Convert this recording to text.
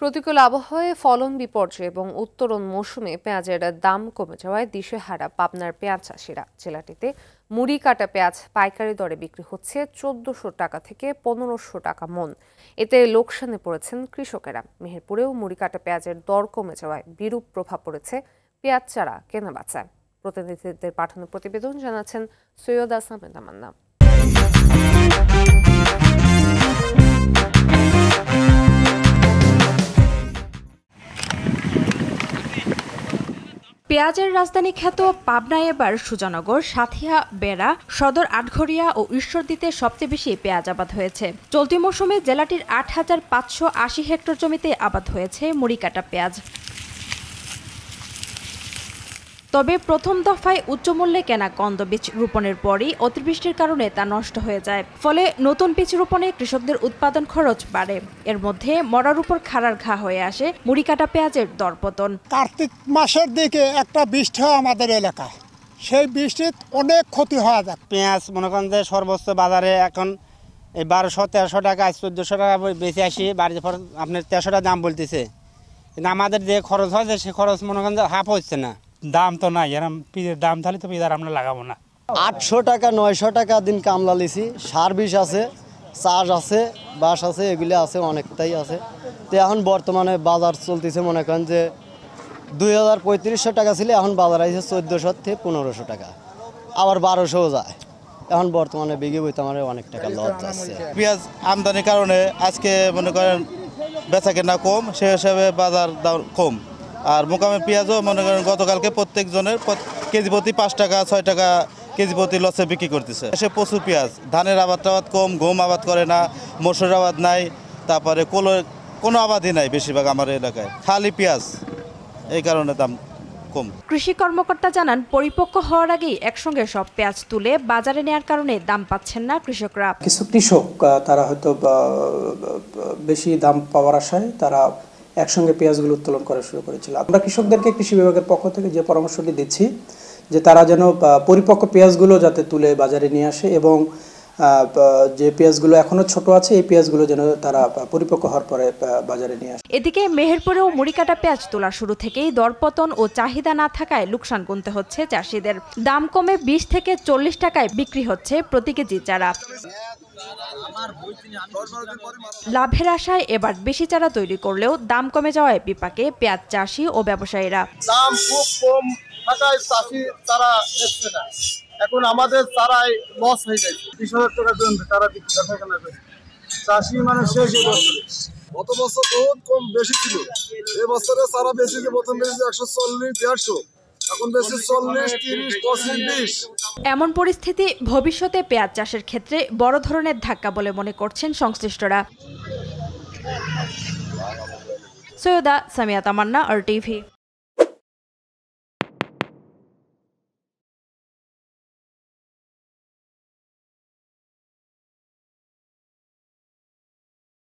প্রতিকূল আবহাওয়ায় ফলন বিপর্যয় এবং উত্তরণ মৌসুমে পেঁয়াজের দাম কমে যাওয়ায় দিশেহারা পাবনার পেঁয়াজ চাষিরা। জেলাটিতে মুড়ি কাটা পেঁয়াজ পাইকারি দরে বিক্রি হচ্ছে ১৪০০ টাকা থেকে ১৫০০ টাকা মন। এতে লোকসানে পড়েছেন কৃষকেরা। মেহেরপুরেও মুড়ি কাটা পেঁয়াজের দর কমে যাওয়ায় বিরূপ প্রভাব পড়েছে পেঁয়াজ চারা কেনাবেচায়। প্রতিনিধিদের পাঠানো প্রতিবেদন জানাচ্ছেন সৈয়দ আহমেদ তামান্না। পেঁয়াজের রাজধানী খ্যাত পাবনায় এবার সুজানগর, সাথিয়া, বেড়া, সদর, আটঘরিয়া ও ঈশ্বরদীতে সবচেয়ে বেশি পেঁয়াজ আবাদ হয়েছে। চলতি মৌসুমে জেলাটির ৮,৫৮০ হেক্টর জমিতে আবাদ হয়েছে মুড়ি কাটা পেঁয়াজ। তবে প্রথম দফায় উচ্চমূল্যে কেনা কন্দ বীজ রোপণের পরই অতিবৃষ্টির কারণে তা নষ্ট হয়ে যায়। ফলে নতুন বীজ রোপণে কৃষকদের উৎপাদন খরচ বাড়ে। এর মধ্যে মরার উপর খাড়ার ঘা হয়ে আসে মুড়ি কাটা পেঁয়াজের দরপতন। কার্তিক মাসের দিকে একটা বৃষ্টি হয় আমাদের এলাকায়, সেই বৃষ্টির অনেক ক্ষতি হয়ে যায়। পেঁয়াজ মনে করেন যে সর্বোচ্চ বাজারে এখন এই ১২০০-১৩০০ টাকা, ১৪০০ টাকা বেশি আসি, বাড়িতে আপনার ১৩০০ টাকা দাম বলতেছে। কিন্তু আমাদের যে খরচ হয় সে খরচ মনে করেন যে হাফ হচ্ছে না। দাম তো নাই, এরকম পিদের দাম তাহলে তো পিদার আমরা লাগাবো না। ৮০০ টাকা ৯০০ টাকা দিন কামলা লিছি, সার বিষ আছে, চাষ আছে, বাঁশ আছে, এগুলো আছে, অনেকটাই আছে। তো এখন বর্তমানে বাজার চলতেছে মনে করেন যে ২৩৫০ টাকা ছিল, এখন বাজার আছে ১৪০০ থেকে ১৫০০ টাকা, আবার ১২০০ও যায়। এখন বর্তমানে বিঘে বইতে আমার অনেক টাকা লস যাচ্ছে। পেঁয়াজ আমদানির কারণে আজকে মনে করেন বেচা কেনা কম, সে হিসাবে বাজার দাম কম। আর মোকামে পেঁয়াজও মনে করেন গতকালকে প্রত্যেক জনের কেজি প্রতি ৫ টাকা ৬ টাকা কেজি প্রতি লসে বিক্রি করতেছে। সে প্রচুর পেঁয়াজ, ধানের আবাদ কম, গম আবাদ করে না, মসুর আবাদ নাই, তারপরে কোনো আবাদই নাই বেশিরভাগ আমার এলাকায়, খালি পেঁয়াজ, এই কারণে দাম কম। কৃষি কর্মকর্তা জানান, পরিপক্ক হওয়ার আগেই একসঙ্গে সব পেঁয়াজ তুলে বাজারে নেওয়ার কারণে দাম পাচ্ছেন না কৃষকরা। কিছু কৃষক তারা হয়তো বেশি দাম পাওয়ার আশায় তারা একসঙ্গে পেঁয়াজগুলো উত্তোলন করা শুরু করেছিল। আমরা কৃষকদেরকে কৃষি বিভাগের পক্ষ থেকে যে পরামর্শটি দিচ্ছি যে তারা যেন পরিপক্ক পেঁয়াজগুলো যাতে তুলে বাজারে নিয়ে আসে এবং যে পেঁয়াজগুলো এখনো ছোট আছে এই পেঁয়াজগুলো যেন তারা পরিপক্ক হওয়ার পরে বাজারে নিয়ে আসে। এদিকে মেহেরপুরেও মুড়ি কাটা পেঁয়াজ তোলা শুরু থেকেই দরপতন ও চাহিদা না থাকায় লোকসান গুনতে হচ্ছে চাষিদের। দাম কমে ২০ থেকে ৪০ টাকায় বিক্রি হচ্ছে প্রতি কেজি চারা। লাভের আশায় এবার বেশি চারা তৈরি করলেও দাম কমে যাওয়ায় বিপাকে পেঁয়াজ চাষি ও ব্যবসায়ীরা। দাম খুব কম থাকায় চাষি চারা নিচ্ছে না, এখন আমাদের চারাই লস হয়ে যায়। ২০,০০০ টাকা জন্য চারা বেচাকেনা করে চাষি মানে শেষ হয়ে যাচ্ছে। গত বছর বহুত কম বেশি ছিল, এবছরে চারা বেশি, যে প্রথম বেশি ১৪০-১৫০, এখন বেশি ৪০, ৩০, ২৫, ২০। এমন পরিস্থিতি ভবিষ্যতে পেঁয়াজ চাষের ক্ষেত্রে বড় ধরনের ধাক্কা বলে মনে করছেন সংশ্লিষ্টরা। সৈয়দা সামিয়া তামান্না, RTV।